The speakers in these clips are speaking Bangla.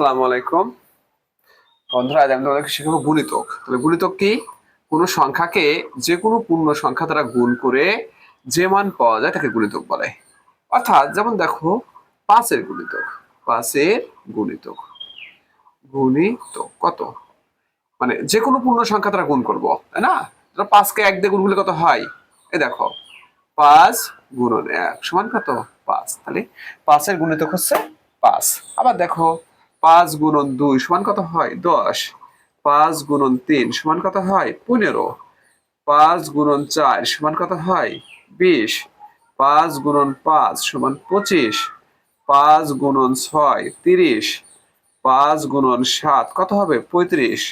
আসসালামু আলাইকুম বন্ধুরা, আজ আমি তোমাদেরকে শেখাবো গুণিতক। তাহলে গুণিতক কি? কোনো সংখ্যাকে যে কোনো পূর্ণ সংখ্যা দ্বারা গুণ করে যে মান পাওয়া যায় তাকে গুণিতক বলে। অর্থাৎ যেমন দেখো, পাঁচের গুণিতক, পাঁচের গুণিতক গুণিতক কত? মানে যে কোনো পূর্ণ সংখ্যা দ্বারা গুণ করবো, তাই না? ধরো পাঁচকে এক দিয়ে গুণ করলে কত হয়? এই দেখো, 5 × 1 সমান কত? 5। তাহলে পাঁচের গুণিতক হচ্ছে 5। আবার দেখো, 5 × 2 সমান কত হয়? 10। 5 × 3 সমান কত হয়? 15। 5 × 4 সমান কত হয়? 20। 5 × 5 সমান 25। 5 × 6 30। 5 × 7 কত হবে? 35।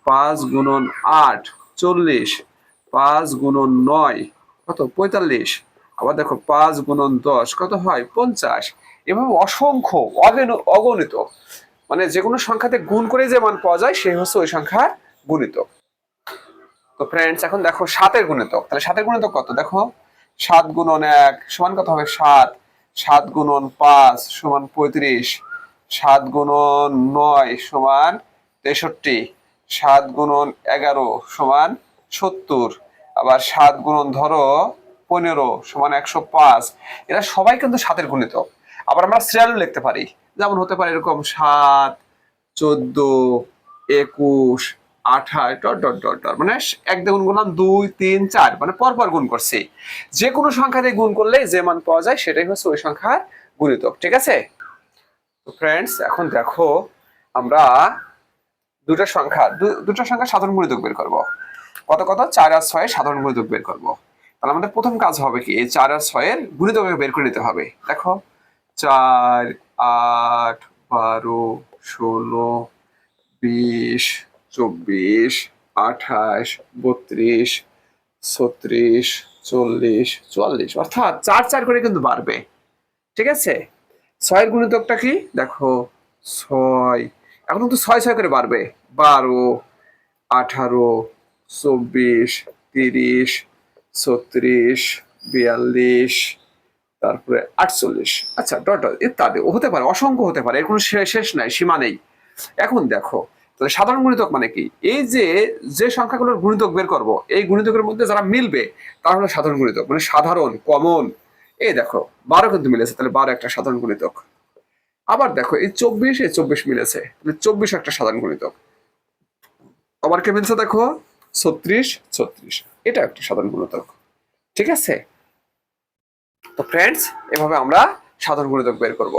5 × 8 40। 5 × 9 কত? 45। আবার দেখো, 5 × 10 কত হয়? 50। এভাবে অসংখ্য অগণিত, মানে যে কোনো সংখ্যাতে গুণ করে যে মান পাওয়া যায় সেই হচ্ছে ওই সংখ্যার গুণিতক। তো ফ্রেন্ডস, এখন দেখো সাতের গুণিতক। তাহলে সাতের গুণিতক কত? দেখো, 7 × 1 সমান কত হবে? 7। 7 × 5 সমান 35। 7 × 9 সমান 63। 7 × 11 সমান 70। আবার 7 × 15 সমান 105। এরা সবাই কিন্তু সাতের গুণিতক। আবার আমরা সিরিয়ালও লিখতে পারি, যেমন হতে পারে এরকম 7, 14, 21, 28 ডট ডট ডট ডট, মানে এক দিয়ে গুণ করলাম 2, 3, 4, মানে পরপর গুণ করছি। যে কোনো সংখ্যা দিয়ে গুণ করলে যে মান পাওয়া যায় সেটাই হচ্ছে ওই সংখ্যার গুণিতক। ঠিক আছে? তো ফ্রেন্ডস, এখন দেখো আমরা দুটো সংখ্যা সাধারণ গুণিতক বের করব। কত কত? 4 আর 6 এর সাধারণ গুণিতক বের করব। তাহলে আমাদের প্রথম কাজ হবে কি, এই 4 আর 6 এর গুণিতক বের করে নিতে হবে। দেখো, 4, 8, 12, 16, 20, 24, 28, 32, 36, 40, 44, অর্থাৎ 4 4 করে কিন্তু বাড়বে। ঠিক আছে? 6 এর গুণিতকটা কি? দেখো, 6 এখন কিন্তু 6 6 করে বাড়বে। 12, 18, 24, 30, 36, 42, তারপরে 48, আচ্ছা ডট ডট ইত্যাদি হতে পারে, অসংখ্য হতে পারে, এর কোনো শেষ নাই, সীমা নেই। এখন দেখো, তাহলে সাধারণ গুণিতক মানে কি? এই যে যে সংখ্যাগুলোর গুণিতক বের করব, এই গুণিতকের মধ্যে যারা মিলবে তারা হলো সাধারণ গুণিতক, মানে সাধারণ, কমন। এই দেখো, 12 কিন্তু মিলেছে, তাহলে 12 একটা সাধারণ গুণিতক। আবার দেখো, এই 24 মিলেছে, তাহলে 24 একটা সাধারণ গুণিতক। আবার কে মিলছে? দেখো, 36 36, এটা একটা সাধারণ গুণিতক। ঠিক আছে? তো ফ্রেন্ডস, এভাবে আমরা সাধারণ গুণিতক বের করব।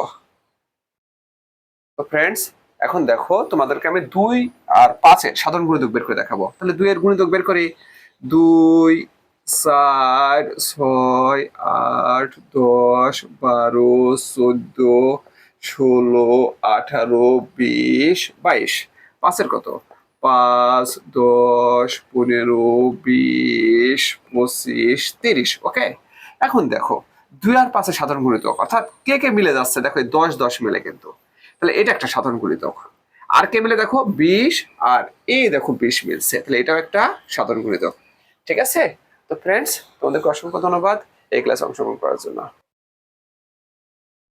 তো ফ্রেন্ডস, এখন দেখো তোমাদেরকে আমি 2 আর 5 এর সাধারণ গুণিতক বের করে দেখাবো। তাহলে 2 এর গুণিতক বের করি। 2, 4, 6, 8, 10, 12, 14, 16, 18, 20, 22। 5 এর কত? 5, 10, 15, 20, 25, 30। ওকে, এখন দেখো 2 আর 5 এর সাধারণ গুণিতক, অর্থাৎ কে কে মিলে যাচ্ছে। দেখো, 10 10 মিলে কিন্তু, তাহলে এটা একটা সাধারণ গুণিতক। আর কে মিলে? দেখো, 20 আর এই দেখো 20 মিলছে, তাহলে এটাও একটা সাধারণ গুণিতক। ঠিক আছে? তো ফ্রেন্ডস, তোমাদেরকে অসংখ্য ধন্যবাদ এই ক্লাসে অংশগ্রহণ করার জন্য।